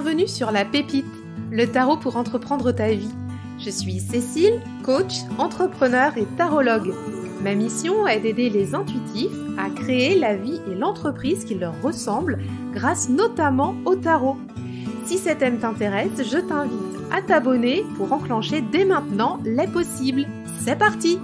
Bienvenue sur La Pépite, le tarot pour entreprendre ta vie. Je suis Cécile, coach, entrepreneur et tarologue. Ma mission est d'aider les intuitifs à créer la vie et l'entreprise qui leur ressemblent grâce notamment au tarot. Si ce thème t'intéresse, je t'invite à t'abonner pour enclencher dès maintenant les possibles. C'est parti!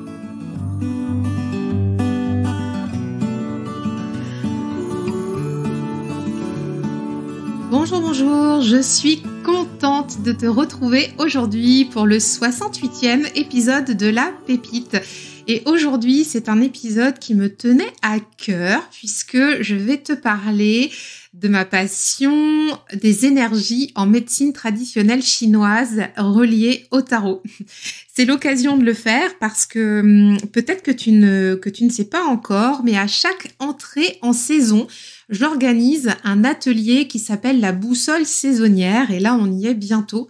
Bonjour, je suis contente de te retrouver aujourd'hui pour le 68e épisode de La Pépite. Et aujourd'hui, c'est un épisode qui me tenait à cœur puisque je vais te parler de ma passion des énergies en médecine traditionnelle chinoise reliées au tarot. C'est l'occasion de le faire parce que peut-être que tu ne sais pas encore, mais à chaque entrée en saison, j'organise un atelier qui s'appelle la boussole saisonnière et là on y est bientôt.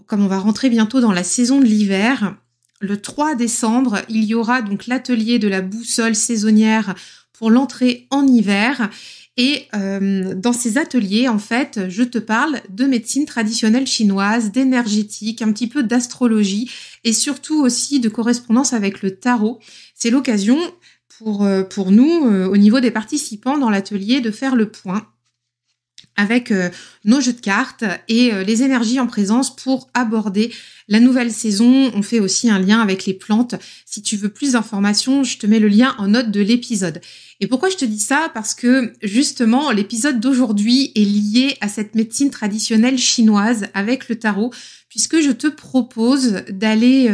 Comme on va rentrer bientôt dans la saison de l'hiver, le 3 décembre, il y aura donc l'atelier de la boussole saisonnière pour l'entrée en hiver. Et dans ces ateliers, en fait, je te parle de médecine traditionnelle chinoise, d'énergétique, un petit peu d'astrologie et surtout aussi de correspondance avec le tarot. C'est l'occasion pour nous, au niveau des participants dans l'atelier, de faire le point avec nos jeux de cartes et les énergies en présence pour aborder la nouvelle saison. On fait aussi un lien avec les plantes. Si tu veux plus d'informations, je te mets le lien en note de l'épisode. Et pourquoi je te dis ça? Parce que justement, l'épisode d'aujourd'hui est lié à cette médecine traditionnelle chinoise avec le tarot, puisque je te propose d'aller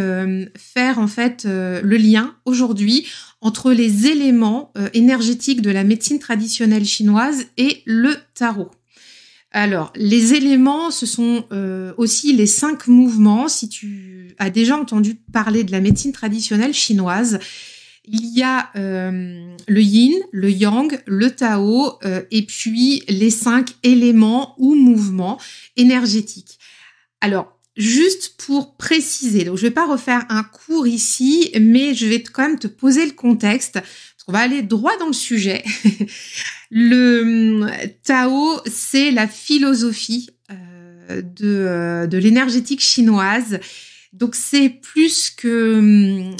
faire en fait le lien aujourd'hui entre les éléments énergétiques de la médecine traditionnelle chinoise et le tarot. Alors, les éléments, ce sont aussi les 5 mouvements. Si tu as déjà entendu parler de la médecine traditionnelle chinoise, il y a le yin, le yang, le tao et puis les 5 éléments ou mouvements énergétiques. Alors, juste pour préciser, donc je vais pas refaire un cours ici, mais je vais quand même te poser le contexte, parce qu'on va aller droit dans le sujet. Le Tao, c'est la philosophie de l'énergétique chinoise. Donc c'est plus que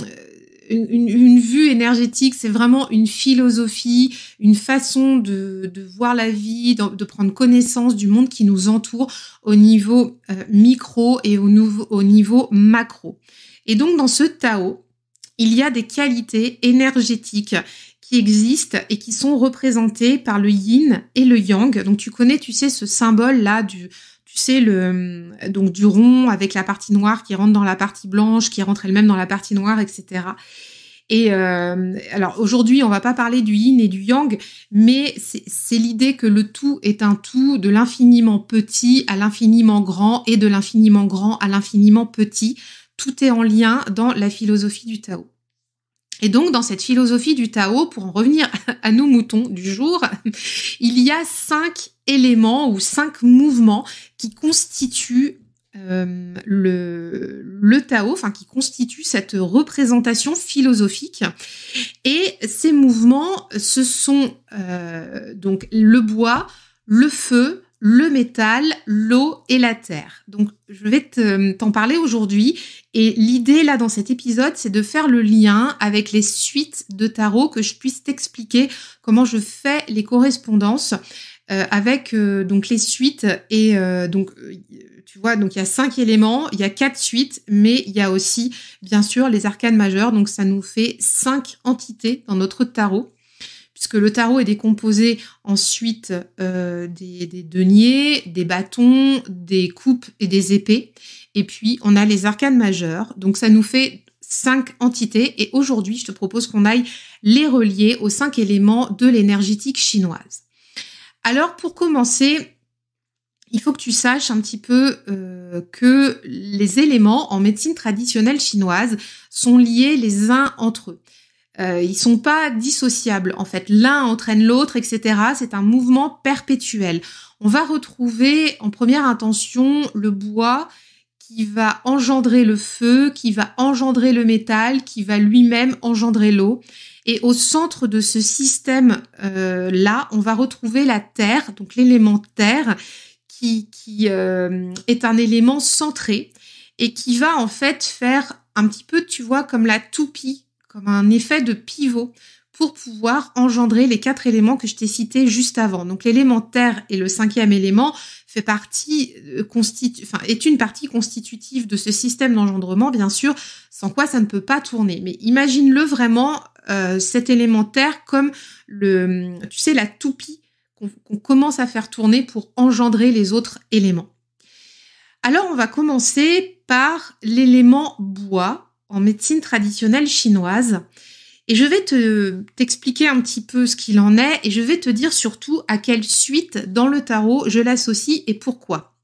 une vue énergétique, c'est vraiment une philosophie, une façon de voir la vie, de prendre connaissance du monde qui nous entoure au niveau micro et au niveau macro. Et donc dans ce Tao, il y a des qualités énergétiques qui existent et qui sont représentées par le yin et le yang. Donc tu sais ce symbole là du rond avec la partie noire qui rentre dans la partie blanche, qui rentre elle-même dans la partie noire, etc. Et alors aujourd'hui, on va pas parler du yin et du yang, mais c'est l'idée que le tout est un tout, de l'infiniment petit à l'infiniment grand et de l'infiniment grand à l'infiniment petit. Tout est en lien dans la philosophie du Tao. Et donc, dans cette philosophie du Tao, pour en revenir à nos moutons du jour, il y a 5 éléments ou 5 mouvements qui constituent le Tao, enfin qui constituent cette représentation philosophique. Et ces mouvements, ce sont donc le bois, le feu, le métal, l'eau et la terre. Donc, je vais t'en parler aujourd'hui. Et l'idée, là, dans cet épisode, c'est de faire le lien avec les suites de tarot, que je puisse t'expliquer comment je fais les correspondances avec donc les suites. Et tu vois, donc il y a 5 éléments, il y a 4 suites, mais il y a aussi, bien sûr, les arcanes majeures. Donc, ça nous fait 5 entités dans notre tarot, puisque le tarot est décomposé ensuite des deniers, des bâtons, des coupes et des épées. Et puis, on a les arcanes majeures. Donc, ça nous fait 5 entités. Et aujourd'hui, je te propose qu'on aille les relier aux 5 éléments de l'énergétique chinoise. Alors, pour commencer, il faut que tu saches un petit peu que les éléments en médecine traditionnelle chinoise sont liés les uns entre eux. Ils sont pas dissociables, en fait. L'un entraîne l'autre, etc. C'est un mouvement perpétuel. On va retrouver en première intention le bois qui va engendrer le feu, qui va engendrer le métal, qui va lui-même engendrer l'eau. Et au centre de ce système là, on va retrouver la terre, donc l'élément terre, qui est un élément centré et qui va en fait faire un petit peu, tu vois, comme la toupie, comme un effet de pivot pour pouvoir engendrer les 4 éléments que je t'ai cités juste avant. Donc l'élément terre et le 5e élément est une partie constitutive de ce système d'engendrement, bien sûr, sans quoi ça ne peut pas tourner. Mais imagine-le vraiment, cet élément terre comme la toupie qu'on commence à faire tourner pour engendrer les autres éléments. Alors on va commencer par l'élément bois en médecine traditionnelle chinoise. Et je vais t'expliquer un petit peu ce qu'il en est et je vais te dire surtout à quelle suite dans le tarot je l'associe et pourquoi.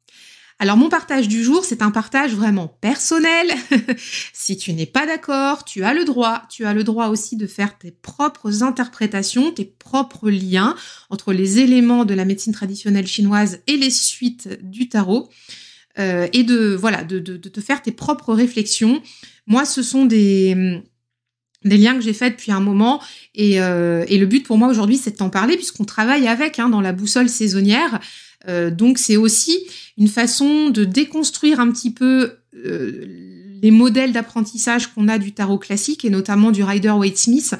Alors mon partage du jour, c'est un partage vraiment personnel. Si tu n'es pas d'accord, tu as le droit aussi de faire tes propres interprétations, tes propres liens entre les éléments de la médecine traditionnelle chinoise et les suites du tarot. Et de te faire tes propres réflexions. Moi, ce sont des liens que j'ai faits depuis un moment et le but pour moi aujourd'hui, c'est de t'en parler puisqu'on travaille avec dans la boussole saisonnière. Donc, c'est aussi une façon de déconstruire un petit peu les modèles d'apprentissage qu'on a du tarot classique et notamment du Rider-Waite-Smith.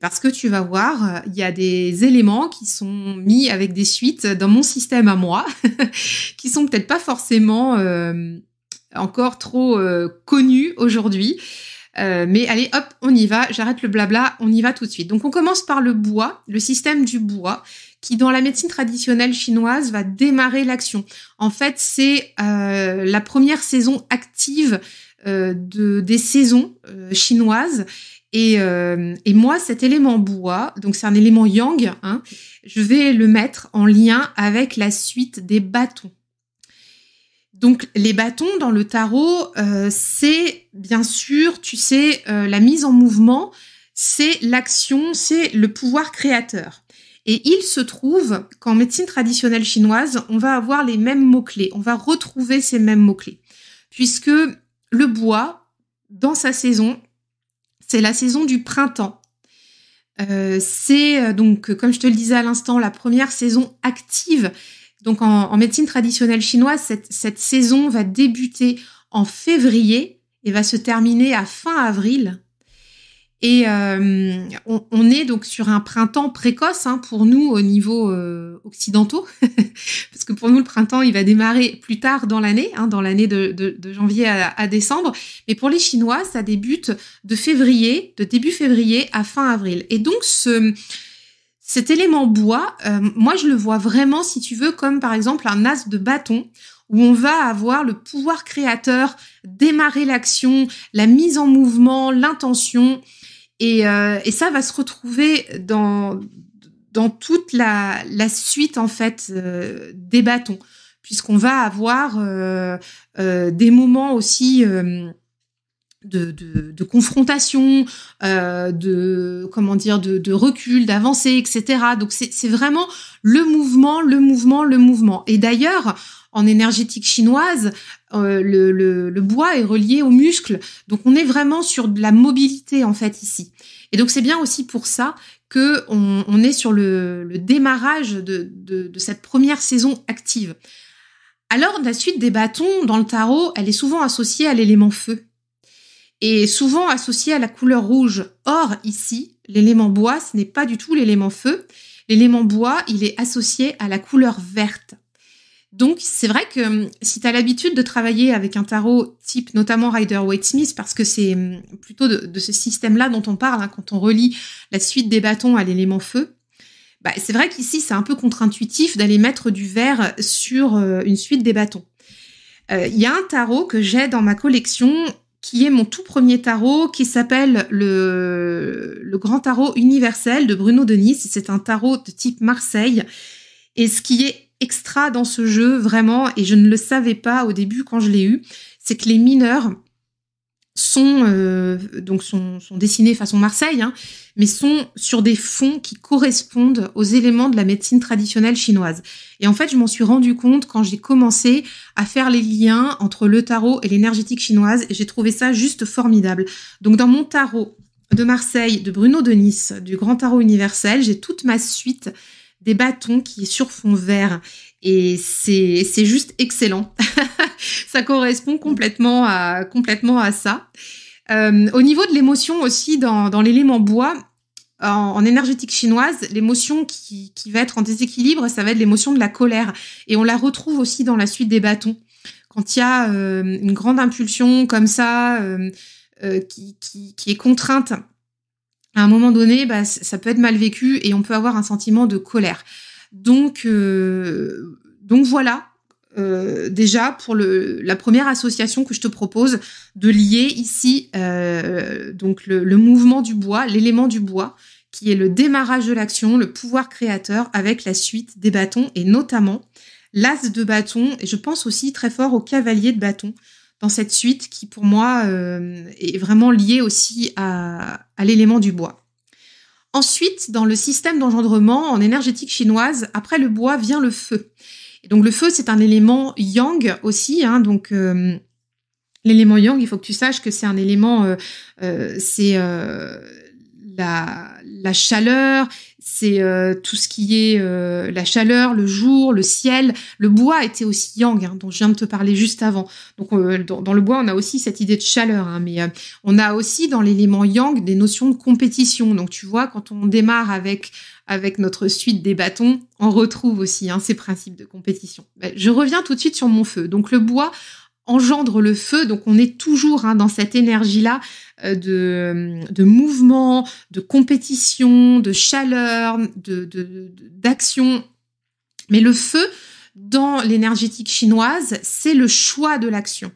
Parce que tu vas voir, il y a des éléments qui sont mis avec des suites dans mon système à moi, qui sont peut-être pas forcément encore trop connus aujourd'hui. Mais allez, hop, on y va, j'arrête le blabla, on y va tout de suite. Donc on commence par le bois, le système du bois, qui dans la médecine traditionnelle chinoise va démarrer l'action. En fait, c'est la première saison active des saisons chinoises. Et moi, cet élément bois, donc c'est un élément yang, je vais le mettre en lien avec la suite des bâtons. Donc les bâtons dans le tarot, c'est bien sûr, tu sais, la mise en mouvement, c'est l'action, c'est le pouvoir créateur. Et il se trouve qu'en médecine traditionnelle chinoise, on va avoir les mêmes mots-clés, on va retrouver ces mêmes mots-clés. Puisque le bois, dans sa saison, c'est la saison du printemps. C'est donc, comme je te le disais à l'instant, la première saison active. Donc en médecine traditionnelle chinoise, cette saison va débuter en février et va se terminer à fin avril. Et on est donc sur un printemps précoce pour nous au niveau occidentaux, parce que pour nous le printemps il va démarrer plus tard dans l'année, dans l'année de janvier à décembre, mais pour les Chinois ça débute de début février à fin avril. Et donc cet élément bois, moi je le vois vraiment, si tu veux, comme par exemple un as de bâton, où on va avoir le pouvoir créateur, démarrer l'action, la mise en mouvement, l'intention. Et ça va se retrouver dans toute la suite en fait des bâtons, puisqu'on va avoir des moments aussi de confrontation, de recul, d'avancée, etc. Donc c'est vraiment le mouvement. Et d'ailleurs, en énergétique chinoise, le bois est relié aux muscles. Donc, on est vraiment sur de la mobilité, en fait, ici. Et donc, c'est bien aussi pour ça que on est sur le démarrage de cette première saison active. Alors, la suite des bâtons, dans le tarot, elle est souvent associée à l'élément feu. Et souvent associée à la couleur rouge. Or, ici, l'élément bois, ce n'est pas du tout l'élément feu. L'élément bois, il est associé à la couleur verte. Donc, c'est vrai que si tu as l'habitude de travailler avec un tarot type notamment Rider-Waite-Smith, parce que c'est plutôt de ce système-là dont on parle quand on relie la suite des bâtons à l'élément feu, c'est vrai qu'ici, c'est un peu contre-intuitif d'aller mettre du vert sur une suite des bâtons. Il y a un tarot que j'ai dans ma collection qui est mon tout premier tarot, qui s'appelle le Grand Tarot Universel de Bruno de Nice. C'est un tarot de type Marseille. Et ce qui est extra dans ce jeu, vraiment, et je ne le savais pas au début quand je l'ai eu, c'est que les mineurs sont dessinés façon Marseille, mais sont sur des fonds qui correspondent aux éléments de la médecine traditionnelle chinoise. Et en fait, je m'en suis rendu compte quand j'ai commencé à faire les liens entre le tarot et l'énergétique chinoise, et j'ai trouvé ça juste formidable. Donc dans mon tarot de Marseille, de Bruno de Nice, du Grand Tarot Universel, j'ai toute ma suite des bâtons qui est sur fond vert. Et c'est juste excellent. Ça correspond complètement à ça. Au niveau de l'émotion aussi, dans l'élément bois, en énergétique chinoise, l'émotion qui va être en déséquilibre, ça va être l'émotion de la colère. Et on la retrouve aussi dans la suite des bâtons. Quand il y a une grande impulsion comme ça, qui est contrainte, à un moment donné, ça peut être mal vécu et on peut avoir un sentiment de colère. Donc voilà, déjà pour la première association que je te propose de lier ici donc le mouvement du bois, l'élément du bois, qui est le démarrage de l'action, le pouvoir créateur, avec la suite des bâtons et notamment l'as de bâton, et je pense aussi très fort au cavalier de bâton dans cette suite qui pour moi est vraiment liée aussi à l'élément du bois. Ensuite, dans le système d'engendrement en énergétique chinoise, après le bois vient le feu. Et donc le feu, c'est un élément yang aussi, hein, donc l'élément yang, il faut que tu saches que c'est un élément, c'est la chaleur, c'est tout ce qui est la chaleur, le jour, le ciel. Le bois était aussi yang, hein, dont je viens de te parler juste avant. Donc dans le bois, on a aussi cette idée de chaleur, hein, mais on a aussi dans l'élément yang des notions de compétition. Donc tu vois, quand on démarre avec notre suite des bâtons, on retrouve aussi ces principes de compétition. Je reviens tout de suite sur mon feu. Donc le bois engendre le feu, donc on est toujours dans cette énergie-là de mouvement, de compétition, de chaleur, d'action. Mais le feu, dans l'énergétique chinoise, c'est le choix de l'action.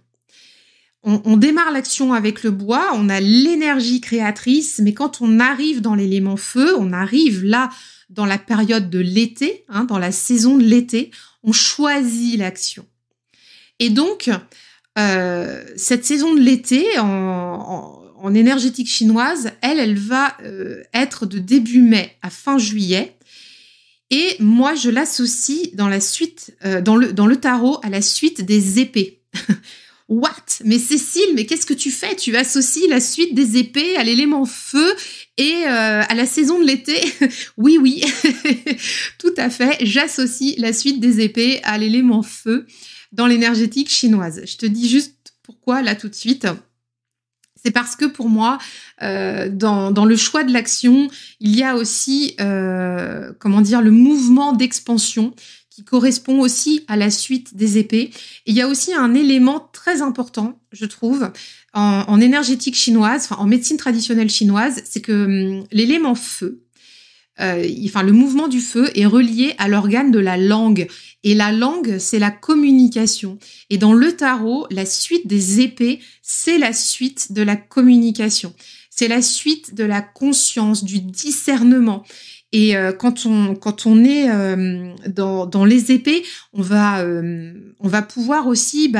On démarre l'action avec le bois, on a l'énergie créatrice, mais quand on arrive dans l'élément feu, on arrive là dans la période de l'été, dans la saison de l'été, on choisit l'action. Et donc, cette saison de l'été en énergétique chinoise, elle va être de début mai à fin juillet. Et moi, je l'associe dans la suite, dans le tarot, à la suite des épées. What? Mais Cécile, mais qu'est-ce que tu fais? Tu associes la suite des épées à l'élément feu et à la saison de l'été? Oui, tout à fait. J'associe la suite des épées à l'élément feu dans l'énergétique chinoise. Je te dis juste pourquoi là tout de suite. C'est parce que pour moi, dans le choix de l'action, il y a aussi, le mouvement d'expansion qui correspond aussi à la suite des épées. Et il y a aussi un élément très important, je trouve, en énergétique chinoise, en médecine traditionnelle chinoise, c'est que l'élément feu, le mouvement du feu est relié à l'organe de la langue. Et la langue, c'est la communication. Et dans le tarot, la suite des épées, c'est la suite de la communication. C'est la suite de la conscience, du discernement. Et quand on est dans les épées, on va pouvoir aussi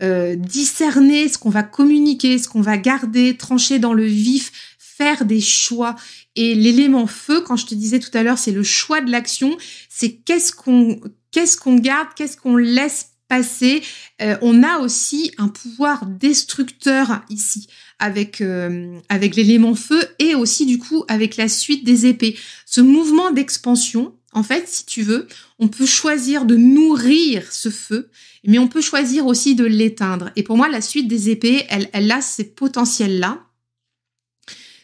discerner ce qu'on va communiquer, ce qu'on va garder, trancher dans le vif, faire des choix. Et l'élément feu, quand je te disais tout à l'heure, c'est le choix de l'action, c'est qu'est-ce qu'on garde, qu'est-ce qu'on laisse passer. On a aussi un pouvoir destructeur ici avec l'élément feu et aussi du coup avec la suite des épées. Ce mouvement d'expansion, en fait, si tu veux, on peut choisir de nourrir ce feu, mais on peut choisir aussi de l'éteindre. Et pour moi, la suite des épées, elle a ces potentiels-là.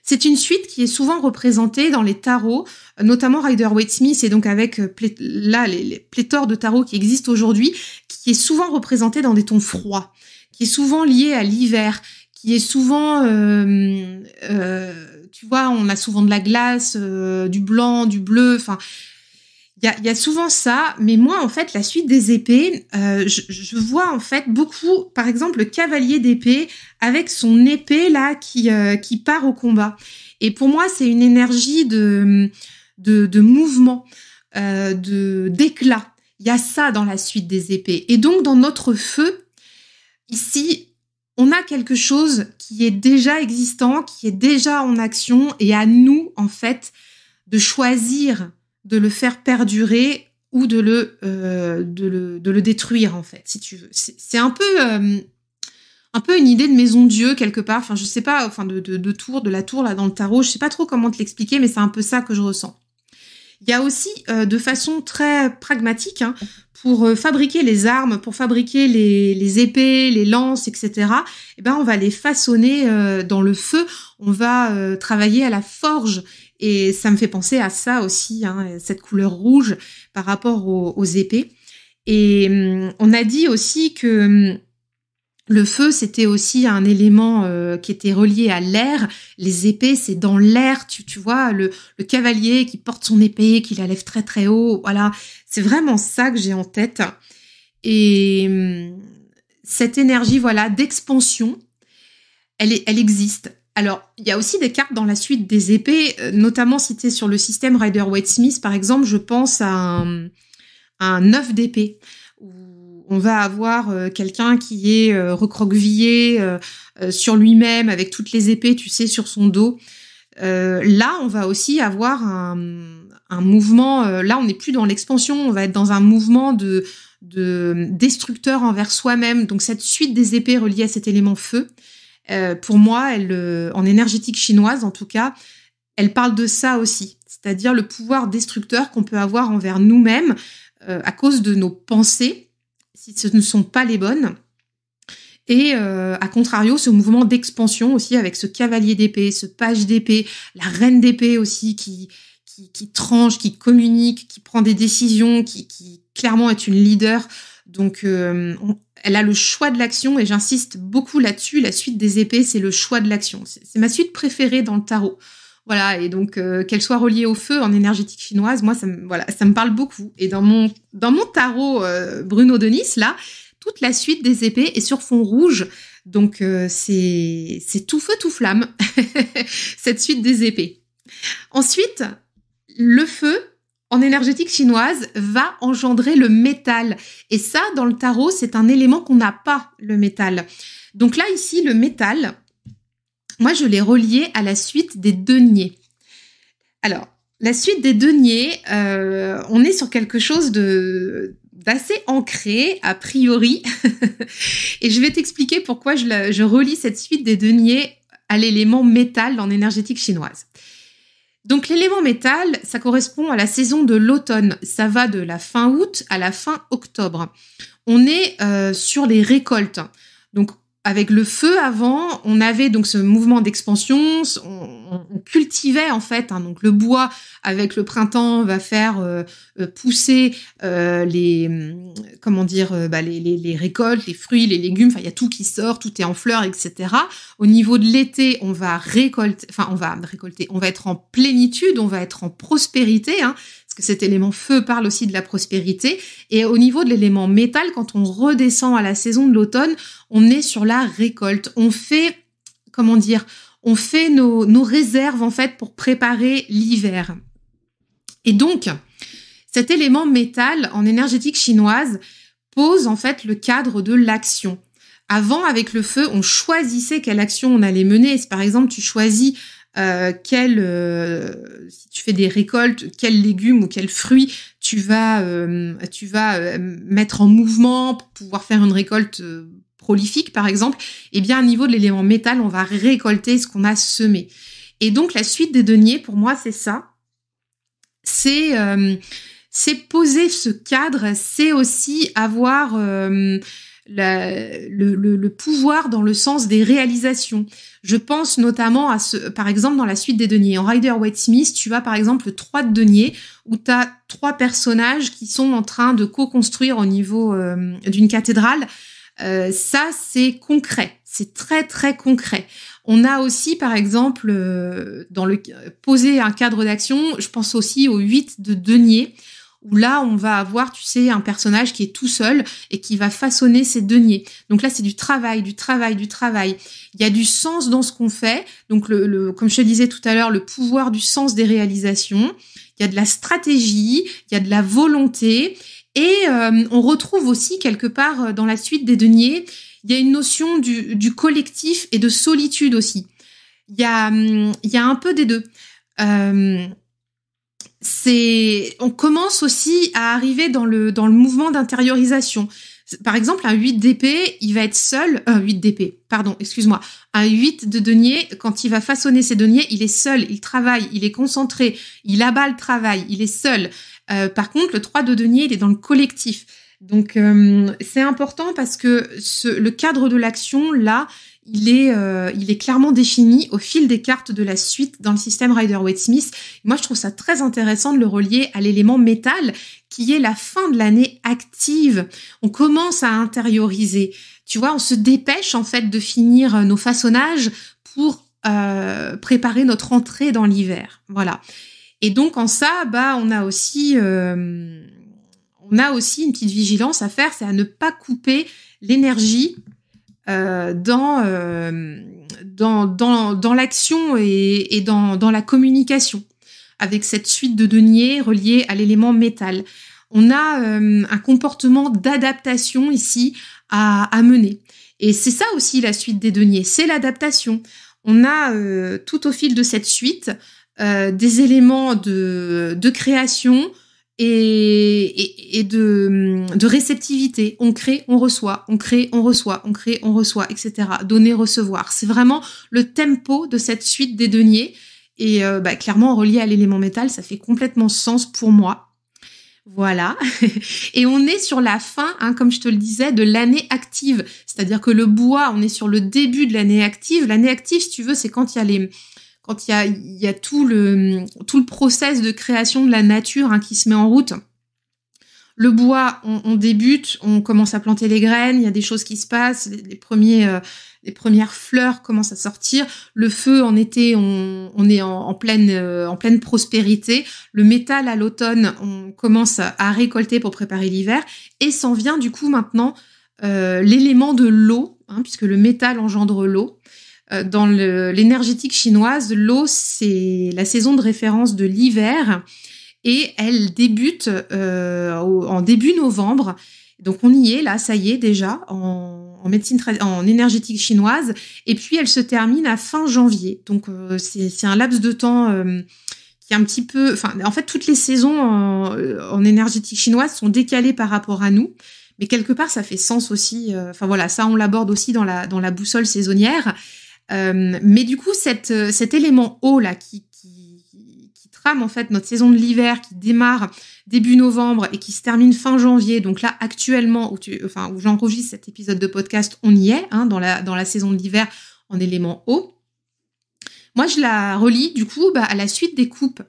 C'est une suite qui est souvent représentée dans les tarots, notamment Rider-Waite-Smith, et donc avec les pléthores de tarots qui existent aujourd'hui, qui est souvent représentée dans des tons froids, qui est souvent liée à l'hiver, qui est souvent, tu vois, on a souvent de la glace, du blanc, du bleu, enfin, il y a souvent ça, mais moi, en fait, la suite des épées, je vois en fait beaucoup, par exemple, le cavalier d'épée avec son épée là qui part au combat. Et pour moi, c'est une énergie de mouvement, d'éclat. Il y a ça dans la suite des épées. Et donc, dans notre feu, ici, on a quelque chose qui est déjà existant, qui est déjà en action, et à nous, en fait, de choisir de le faire perdurer ou de le détruire, en fait, si tu veux. C'est un peu une idée de maison Dieu, quelque part. Enfin, je sais pas, de la tour, là, dans le tarot. Je sais pas trop comment te l'expliquer, mais c'est un peu ça que je ressens. Il y a aussi, de façon très pragmatique, hein, pour fabriquer les armes, pour fabriquer les épées, les lances, etc., eh ben, on va les façonner dans le feu. On va travailler à la forge. Et ça me fait penser à ça aussi, hein, cette couleur rouge par rapport aux épées. Et on a dit aussi que le feu, c'était aussi un élément qui était relié à l'air. Les épées, c'est dans l'air. Tu vois, le cavalier qui porte son épée, qui la lève très très haut. Voilà, c'est vraiment ça que j'ai en tête. Et cette énergie, voilà, d'expansion, elle existe. Alors, il y a aussi des cartes dans la suite des épées, notamment si tu es sur le système Rider-Waite-Smith, par exemple, je pense à un 9 d'épée, où on va avoir quelqu'un qui est recroquevillé sur lui-même, avec toutes les épées, tu sais, sur son dos. Là, on va aussi avoir un mouvement, là, on n'est plus dans l'expansion, on va être dans un mouvement de destructeur envers soi-même. Donc, cette suite des épées reliée à cet élément feu, pour moi, en énergétique chinoise, en tout cas, elle parle de ça aussi, c'est-à-dire le pouvoir destructeur qu'on peut avoir envers nous-mêmes à cause de nos pensées, si ce ne sont pas les bonnes. Et à contrario, ce mouvement d'expansion aussi avec ce cavalier d'épée, ce page d'épée, la reine d'épée aussi qui tranche, qui communique, qui prend des décisions, qui clairement est une leader. Donc, elle a le choix de l'action et j'insiste beaucoup là-dessus. La suite des épées, c'est le choix de l'action. C'est ma suite préférée dans le tarot. Voilà, et donc qu'elle soit reliée au feu en énergétique chinoise, moi, ça me parle beaucoup. Et dans mon tarot Bruno Denis, là, toute la suite des épées est sur fond rouge. Donc, c'est tout feu, tout flamme, cette suite des épées. Ensuite, le feu, en énergétique chinoise, va engendrer le métal. Et ça, dans le tarot, c'est un élément qu'on n'a pas, le métal. Donc là, ici, le métal, moi, je l'ai relié à la suite des deniers. Alors, la suite des deniers, on est sur quelque chose d'assez ancré, a priori. Et je vais t'expliquer pourquoi je relie cette suite des deniers à l'élément métal en énergétique chinoise. Donc l'élément métal, ça correspond à la saison de l'automne. Ça va de la fin août à la fin octobre. On est sur les récoltes. Donc avec le feu avant, on avait donc ce mouvement d'expansion, on cultivait en fait, hein, donc le bois avec le printemps va faire pousser les récoltes, les fruits, les légumes, enfin il y a tout qui sort, tout est en fleurs, etc. Au niveau de l'été, on va être en plénitude, on va être en prospérité, hein, parce que cet élément feu parle aussi de la prospérité. Et au niveau de l'élément métal, quand on redescend à la saison de l'automne, on est sur la récolte. On fait nos réserves en fait pour préparer l'hiver. Et donc, cet élément métal en énergétique chinoise pose en fait le cadre de l'action. Avant, avec le feu, on choisissait quelle action on allait mener. Si par exemple, tu choisis si tu fais des récoltes, quels légumes ou quels fruits tu vas mettre en mouvement pour pouvoir faire une récolte prolifique, par exemple, eh bien, à niveau de l'élément métal, on va récolter ce qu'on a semé. Et donc, la suite des deniers, pour moi, c'est ça. C'est poser ce cadre, c'est aussi avoir le pouvoir dans le sens des réalisations. Je pense notamment par exemple, dans la suite des deniers. En Rider-Waite-Smith, tu as par exemple le 3 de denier, où tu as 3 personnages qui sont en train de co-construire au niveau d'une cathédrale. Ça, c'est concret. C'est très, très concret. On a aussi, par exemple, poser un cadre d'action, je pense aussi au 8 de denier, où là, on va avoir, tu sais, un personnage qui est tout seul et qui va façonner ses deniers. Donc là, c'est du travail. Il y a du sens dans ce qu'on fait. Donc, comme je te disais tout à l'heure, le pouvoir du sens des réalisations. Il y a de la stratégie, il y a de la volonté. Et on retrouve aussi, quelque part, dans la suite des deniers, il y a une notion du collectif et de solitude aussi. Il y a un peu des deux. On commence aussi à arriver dans le mouvement d'intériorisation. Par exemple, un 8 d'épée, il va être seul, 8 d'épée, pardon, excuse-moi. Un 8 de denier, quand il va façonner ses deniers, il est seul, il travaille, il est concentré, il abat le travail, il est seul. Par contre, le 3 de denier, il est dans le collectif. Donc, c'est important parce que le cadre de l'action, là, il est clairement défini au fil des cartes de la suite dans le système Rider-Waite-Smith. Moi, je trouve ça très intéressant de le relier à l'élément métal, qui est la fin de l'année active. On commence à intérioriser. Tu vois, on se dépêche, en fait, de finir nos façonnages pour préparer notre entrée dans l'hiver. Voilà. Et donc, en ça, on a aussi une petite vigilance à faire, c'est à ne pas couper l'énergie dans l'action et dans la communication avec cette suite de deniers reliés à l'élément métal. On a un comportement d'adaptation ici à mener. Et c'est ça aussi la suite des deniers, c'est l'adaptation. On a tout au fil de cette suite des éléments de création et de réceptivité. On crée, on reçoit, on crée, on reçoit, on crée, on reçoit, etc. Donner, recevoir. C'est vraiment le tempo de cette suite des deniers. Et clairement, relié à l'élément métal, ça fait complètement sens pour moi. Voilà. Et on est sur la fin, comme je te le disais, de l'année active. C'est-à-dire que le bois, on est sur le début de l'année active. L'année active, si tu veux, c'est quand il y a tout le process de création de la nature qui se met en route. Le bois, on débute, on commence à planter les graines, il y a des choses qui se passent, les premières fleurs commencent à sortir. Le feu, en été, on est en pleine prospérité. Le métal, à l'automne, on commence à récolter pour préparer l'hiver. Et s'en vient du coup maintenant l'élément de l'eau, puisque le métal engendre l'eau. Dans l'énergétique chinoise, l'eau, c'est la saison de référence de l'hiver et elle débute en début novembre. Donc on y est là, ça y est déjà en médecine en énergétique chinoise, et puis elle se termine à fin janvier. Donc c'est un laps de temps qui est un petit peu, en fait toutes les saisons en énergétique chinoise sont décalées par rapport à nous. Mais quelque part ça fait sens aussi. Voilà, ça on l'aborde aussi dans la boussole saisonnière. Mais du coup, cet élément eau là qui trame en fait notre saison de l'hiver, qui démarre début novembre et qui se termine fin janvier. Donc là, actuellement, où j'enregistre cet épisode de podcast, on y est dans la saison de l'hiver en élément eau. Moi, je la relie du coup à la suite des coupes.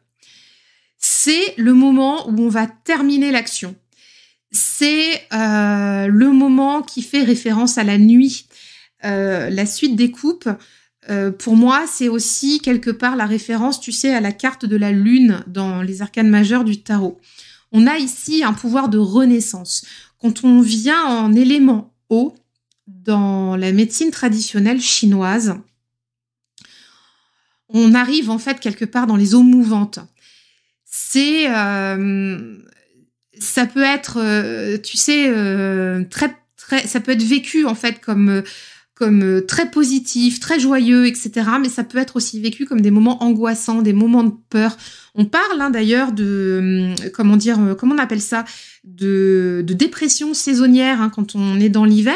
C'est le moment où on va terminer l'action. C'est le moment qui fait référence à la nuit. La suite des coupes, pour moi, c'est aussi quelque part la référence, tu sais, à la carte de la lune dans les arcanes majeures du tarot. On a ici un pouvoir de renaissance. Quand on vient en élément eau, dans la médecine traditionnelle chinoise, on arrive en fait quelque part dans les eaux mouvantes. C'est, ça peut être, tu sais, très, ça peut être vécu en fait comme très positif, très joyeux, etc. Mais ça peut être aussi vécu comme des moments angoissants, des moments de peur. On parle d'ailleurs de, comment on appelle ça, de dépression saisonnière quand on est dans l'hiver.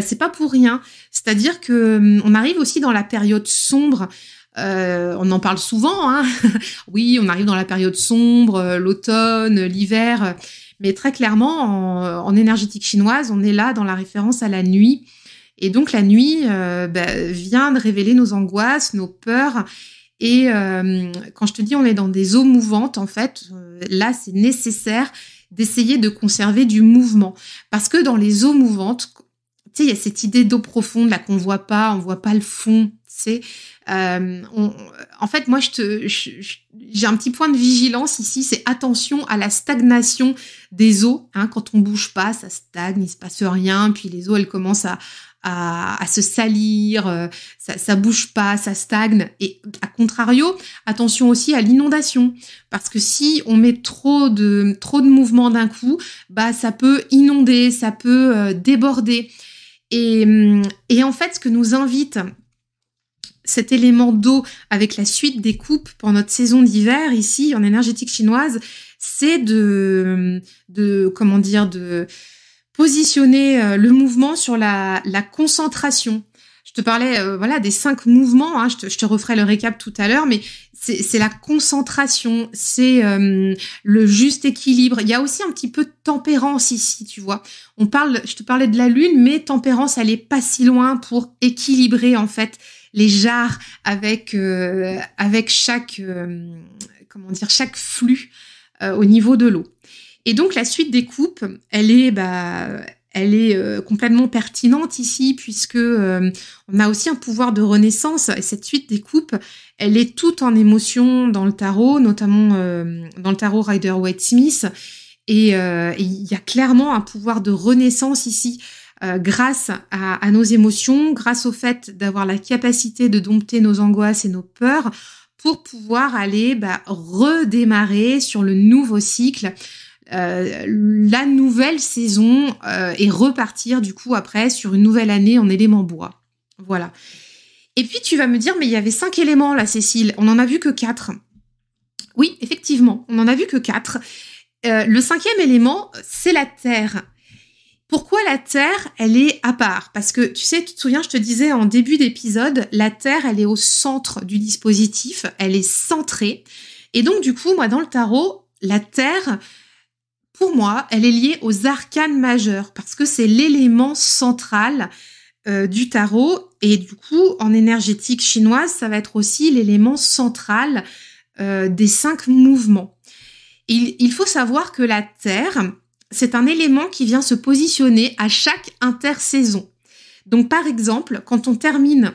C'est pas pour rien. C'est-à-dire que on arrive aussi dans la période sombre. On en parle souvent. Oui, on arrive dans la période sombre, l'automne, l'hiver. Mais très clairement, en énergétique chinoise, on est là dans la référence à la nuit. Et donc la nuit vient de révéler nos angoisses, nos peurs. Et quand je te dis on est dans des eaux mouvantes, en fait, là c'est nécessaire d'essayer de conserver du mouvement. Parce que dans les eaux mouvantes, tu sais, il y a cette idée d'eau profonde là qu'on voit pas, on voit pas le fond. Tu sais, en fait, moi j'ai un petit point de vigilance ici, c'est attention à la stagnation des eaux. Quand on bouge pas, ça stagne, il se passe rien, puis les eaux elles commencent à se salir, ça bouge pas, ça stagne. Et à contrario, attention aussi à l'inondation, parce que si on met trop de mouvements d'un coup, ça peut inonder, ça peut déborder. Et en fait, ce que nous invite cet élément d'eau avec la suite des coupes pour notre saison d'hiver ici en énergétique chinoise, c'est de positionner le mouvement sur la concentration. Je te parlais des 5 mouvements, hein, je te referai le récap tout à l'heure, mais c'est la concentration, c'est le juste équilibre. Il y a aussi un petit peu de tempérance ici, tu vois. Je te parlais de la lune, mais tempérance, elle est pas si loin pour équilibrer en fait les jarres avec chaque chaque flux au niveau de l'eau. Et donc la suite des coupes, elle est complètement pertinente ici puisque on a aussi un pouvoir de renaissance. Et cette suite des coupes, elle est toute en émotion dans le tarot, notamment dans le tarot Rider-Waite-Smith. Et il y a clairement un pouvoir de renaissance ici grâce à nos émotions, grâce au fait d'avoir la capacité de dompter nos angoisses et nos peurs pour pouvoir aller redémarrer sur le nouveau cycle. La nouvelle saison et repartir du coup après sur une nouvelle année en élément bois. Voilà. Et puis tu vas me dire, mais il y avait 5 éléments là, Cécile, on en a vu que 4. Oui, effectivement, on en a vu que 4. Le 5e élément, c'est la terre. Pourquoi la terre, elle est à part? Parce que tu te souviens, je te disais en début d'épisode, la terre, elle est au centre du dispositif, elle est centrée. Et donc du coup, moi dans le tarot, la terre, pour moi, elle est liée aux arcanes majeurs parce que c'est l'élément central du tarot et du coup, en énergétique chinoise, ça va être aussi l'élément central des 5 mouvements. Il faut savoir que la Terre, c'est un élément qui vient se positionner à chaque intersaison. Donc, par exemple, quand on termine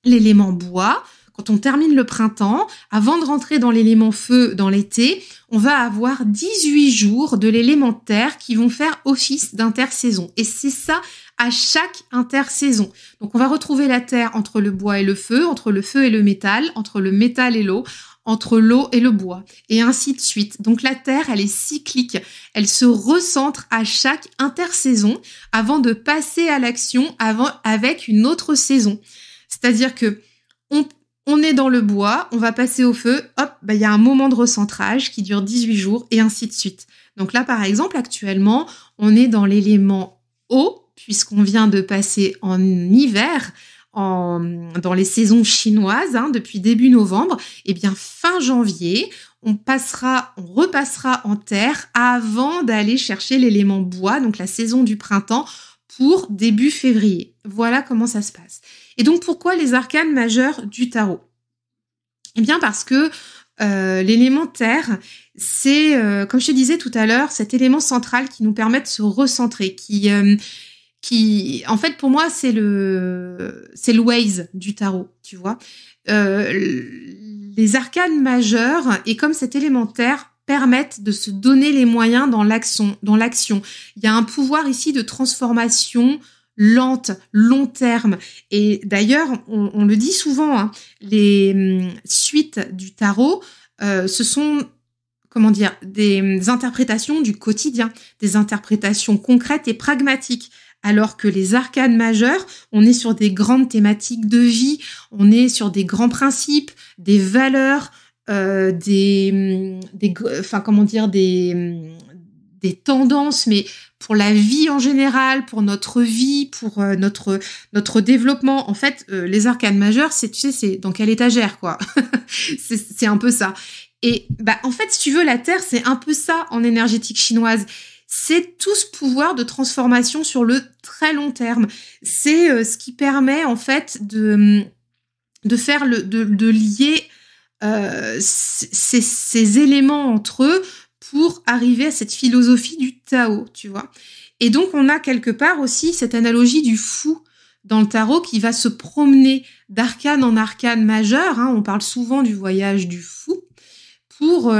l'élément bois, quand on termine le printemps, avant de rentrer dans l'élément feu dans l'été, on va avoir 18 jours de l'élément terre qui vont faire office d'intersaison. Et c'est ça à chaque intersaison. Donc on va retrouver la terre entre le bois et le feu, entre le feu et le métal, entre le métal et l'eau, entre l'eau et le bois, et ainsi de suite. Donc la terre, elle est cyclique. Elle se recentre à chaque intersaison avant de passer à l'action avec une autre saison. C'est-à-dire que on est dans le bois, on va passer au feu, hop, il y a un moment de recentrage qui dure 18 jours et ainsi de suite. Donc là, par exemple, actuellement, on est dans l'élément eau, puisqu'on vient de passer en hiver, dans les saisons chinoises, depuis début novembre. Et bien, fin janvier, on repassera en terre avant d'aller chercher l'élément bois, donc la saison du printemps, pour début février. Voilà comment ça se passe. Et donc, pourquoi les arcanes majeures du tarot? Eh bien, parce que l'élément terre, c'est, comme je te disais tout à l'heure, cet élément central qui nous permet de se recentrer, qui en fait, pour moi, c'est le Waze du tarot, tu vois. Les arcanes majeures, et comme cet élément terre, permettent de se donner les moyens dans l'action. Il y a un pouvoir ici de transformation lente, long terme. Et d'ailleurs, on le dit souvent, les suites du tarot, ce sont, des interprétations du quotidien, des interprétations concrètes et pragmatiques. Alors que les arcanes majeures, on est sur des grandes thématiques de vie, on est sur des grands principes, des valeurs, des tendances, mais pour la vie en général, pour notre vie, pour notre développement. En fait, les arcanes majeures, c'est dans quelle étagère, quoi. c'est un peu ça. Et en fait, si tu veux, la Terre, c'est un peu ça en énergétique chinoise. C'est tout ce pouvoir de transformation sur le très long terme. C'est ce qui permet en fait de faire de lier ces éléments entre eux pour arriver à cette philosophie du Tao, tu vois. Et donc on a quelque part aussi cette analogie du fou dans le tarot qui va se promener d'arcane en arcane majeur. On parle souvent du voyage du fou. Pour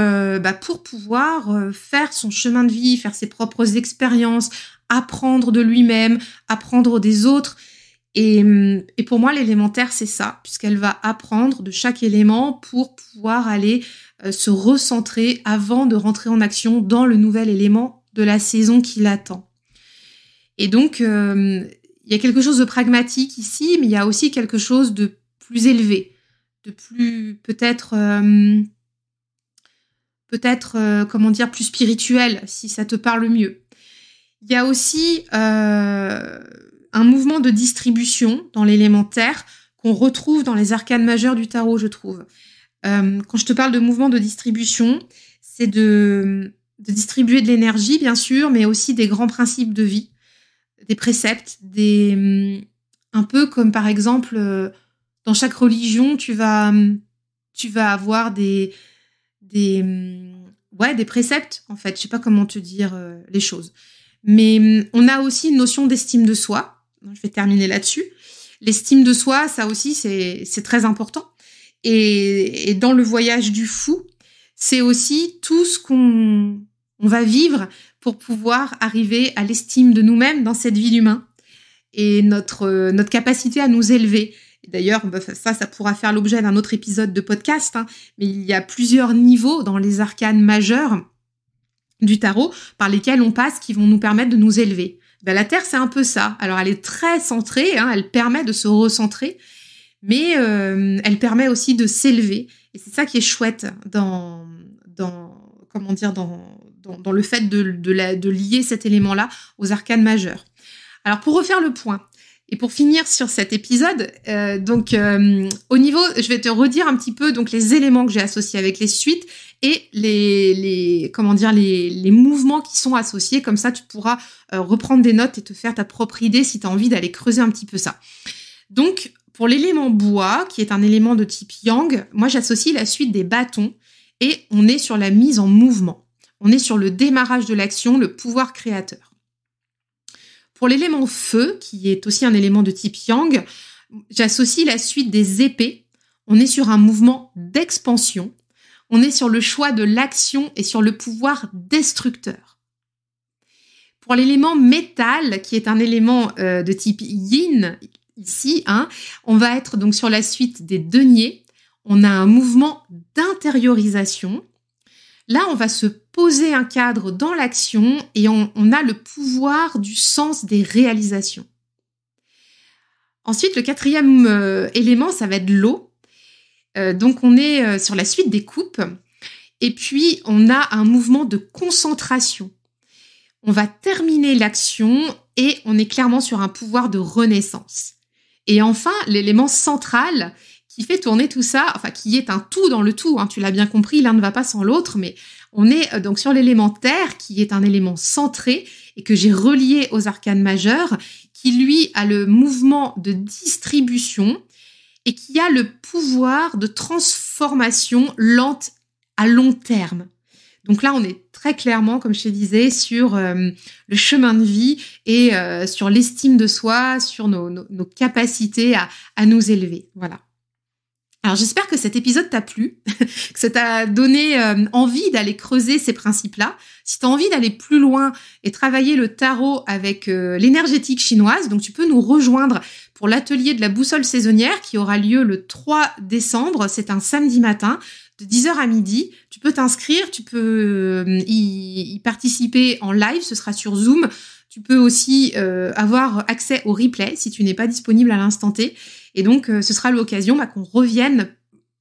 pouvoir faire son chemin de vie, faire ses propres expériences, apprendre de lui-même, apprendre des autres. Et pour moi, l'élémentaire, c'est ça, puisqu'elle va apprendre de chaque élément pour pouvoir aller se recentrer avant de rentrer en action dans le nouvel élément de la saison qui l'attend. Et donc, il y a quelque chose de pragmatique ici, mais il y a aussi quelque chose de plus élevé, de plus peut-être plus spirituel, si ça te parle mieux. Il y a aussi un mouvement de distribution dans l'élément terre qu'on retrouve dans les arcanes majeures du tarot, je trouve. Quand je te parle de mouvement de distribution, c'est de distribuer de l'énergie, bien sûr, mais aussi des grands principes de vie, des préceptes, un peu comme par exemple, dans chaque religion, tu vas avoir des préceptes, en fait. Je sais pas comment te dire les choses. Mais on a aussi une notion d'estime de soi. Je vais terminer là-dessus. L'estime de soi, ça aussi, c'est très important. Et dans le voyage du fou, c'est aussi tout ce qu'on va vivre pour pouvoir arriver à l'estime de nous-mêmes dans cette vie d'humain et notre capacité à nous élever. Et d'ailleurs, ça pourra faire l'objet d'un autre épisode de podcast, hein, mais il y a plusieurs niveaux dans les arcanes majeures du tarot par lesquels on passe qui vont nous permettre de nous élever. La Terre, c'est un peu ça. Alors, elle est très centrée, hein, elle permet de se recentrer, mais elle permet aussi de s'élever. Et c'est ça qui est chouette dans le fait de lier cet élément-là aux arcanes majeures. Alors, pour refaire le point, et pour finir sur cet épisode, au niveau, je vais te redire un petit peu donc les éléments que j'ai associés avec les suites et les mouvements qui sont associés. Comme ça, tu pourras reprendre des notes et te faire ta propre idée si tu as envie d'aller creuser un petit peu ça. Donc, pour l'élément bois, qui est un élément de type yang, moi j'associe la suite des bâtons et on est sur la mise en mouvement. On est sur le démarrage de l'action, le pouvoir créateur. Pour l'élément feu, qui est aussi un élément de type yang, j'associe la suite des épées. On est sur un mouvement d'expansion. On est sur le choix de l'action et sur le pouvoir destructeur. Pour l'élément métal, qui est un élément de type yin, ici, hein, on va être donc sur la suite des deniers. On a un mouvement d'intériorisation. Là, on va se poser un cadre dans l'action et on a le pouvoir du sens des réalisations. Ensuite, le quatrième élément, ça va être l'eau. Donc, on est sur la suite des coupes. Et puis, on a un mouvement de concentration. On va terminer l'action et on est clairement sur un pouvoir de renaissance. Et enfin, l'élément central qui fait tourner tout ça, enfin qui est un tout dans le tout, hein, tu l'as bien compris, l'un ne va pas sans l'autre, mais on est donc sur l'élément terre qui est un élément centré et que j'ai relié aux arcanes majeures, qui lui a le mouvement de distribution et qui a le pouvoir de transformation lente à long terme. Donc là, on est très clairement, comme je te disais, sur le chemin de vie et sur l'estime de soi, sur nos capacités à nous élever. Voilà. Alors, j'espère que cet épisode t'a plu, que ça t'a donné envie d'aller creuser ces principes-là. Si tu as envie d'aller plus loin et travailler le tarot avec l'énergétique chinoise, donc tu peux nous rejoindre pour l'atelier de la boussole saisonnière qui aura lieu le 3 décembre. C'est un samedi matin de 10h à midi. Tu peux t'inscrire, tu peux y participer en live, ce sera sur Zoom. Tu peux aussi avoir accès au replay si tu n'es pas disponible à l'instant T. Et donc, ce sera l'occasion qu'on revienne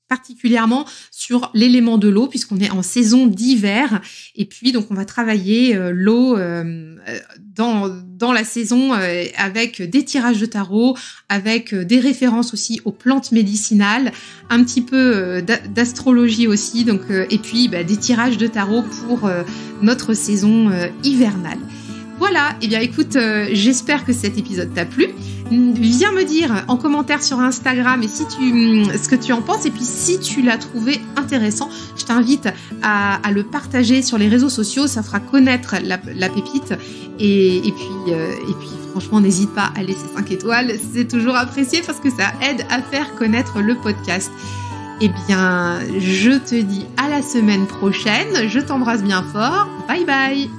particulièrement sur l'élément de l'eau, puisqu'on est en saison d'hiver. Et puis, donc, on va travailler l'eau dans la saison avec des tirages de tarot, avec des références aussi aux plantes médicinales, un petit peu d'astrologie aussi, donc, et puis des tirages de tarot pour notre saison hivernale. Voilà, et bien écoute, j'espère que cet épisode t'a plu. Viens me dire en commentaire sur Instagram et ce que tu en penses. Et puis si tu l'as trouvé intéressant, je t'invite à le partager sur les réseaux sociaux. Ça fera connaître la pépite. Et puis franchement, n'hésite pas à laisser 5 étoiles. C'est toujours apprécié parce que ça aide à faire connaître le podcast. Eh bien, je te dis à la semaine prochaine. Je t'embrasse bien fort. Bye bye.